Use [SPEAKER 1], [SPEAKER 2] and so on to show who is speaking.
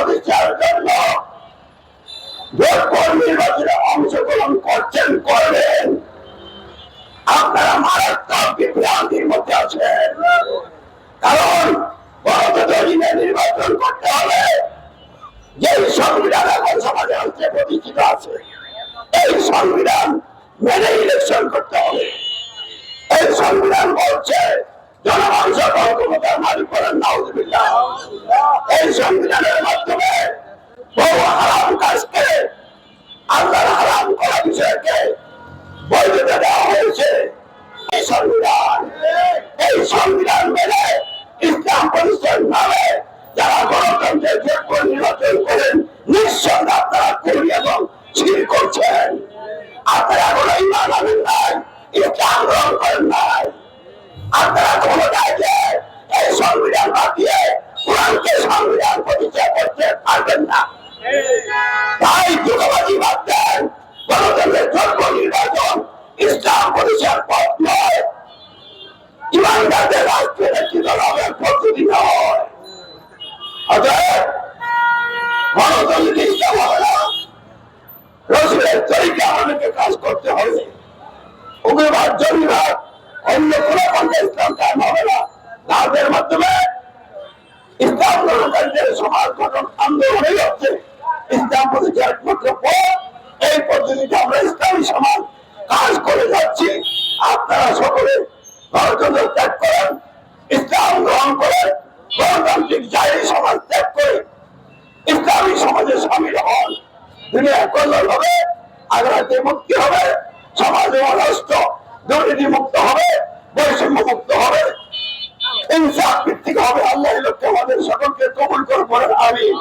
[SPEAKER 1] প্রতিষ্ঠার জন্য ভোট নির্বাচনে অংশগ্রহণ করছেন, করবেন, আপনারা মারাত্মক বিভ্রান্তির মধ্যে আছেন। কারণ গণতন্ত্রের নির্বাচন করতে হলে যে সংবিধান এখন সমাজে হচ্ছে প্রতিষ্ঠিত আছে, এই সংবিধান মেনে ইলেকশন করতে হবে। এই সংবিধান বলছে জনগণ সকল ক্ষমতার মালিক করেন, নাউজুবিল্লাহ। এই সংবিধানের মাধ্যমে বহু হারাম কাজকে, আল্লাহর হারাম করা বিষয়কে বৈধতা দেওয়া হয়েছে। এই সংবিধান মেনে ইসলাম প্রতিষ্ঠান নামে যারা গণতন্ত্রের যোগ্য নির্বাচন করেন, নিঃসন্দেহে আপনারা কর্মী এবং শির করছেন। আপনারা কোনো ইমান আনেন নাই, ইসলাম গ্রহণ করেন নাই। আপনারা ক্ষমতায় যে এই সংবিধান বাদ দিয়ে কোরআনকে সংবিধান প্রতিষ্ঠা করতে পারবেন না। তাই যুগবাদী বাদ দেন, গণতন্ত্রের যোগ্য নির্বাচন ইসলাম প্রতিষ্ঠার পথ নয়, ইমানদারদের রাষ্ট্রের একটি দলের পদ্ধতি নয়। অতএব গণতন্ত্র ইসলাম হবে না, রসুলের তরিকা আমাদেরকে কাজ করতে হবে। উগ্রবাদ জঙ্গিবাদ অন্য কোন পন্থা ইসলাম কায়েম হবে না। তাদের মাধ্যমে ইসলাম গ্রহণকারীদের সমাজ গঠন আন্দোলনই হচ্ছে ইসলাম প্রতিষ্ঠার একমাত্র পথ। এই পদ্ধতিতে আমরা ইসলামী সমাজ কাজ করে যাচ্ছি। আপনারা সকলে গণতন্ত্র ত্যাগ করেন, ইসলাম গ্রহণ করেন, গণতান্ত্রিক জাহিরি সমাজ ত্যাগ করে ইসলামী সমাজে সামিল হন। দুনিয়া কল্যাণ হবে, আগ্রাতে মুক্তি হবে, সমাজে অনষ্ট দুর্নীতি মুক্ত হবে, বৈষম্য মুক্ত হবে, ইনসাফ ভিত্তিক হবে। আল্লাহ এই লক্ষ্যে আমাদের সকলকে কবুল করে পড়েন, আমিন।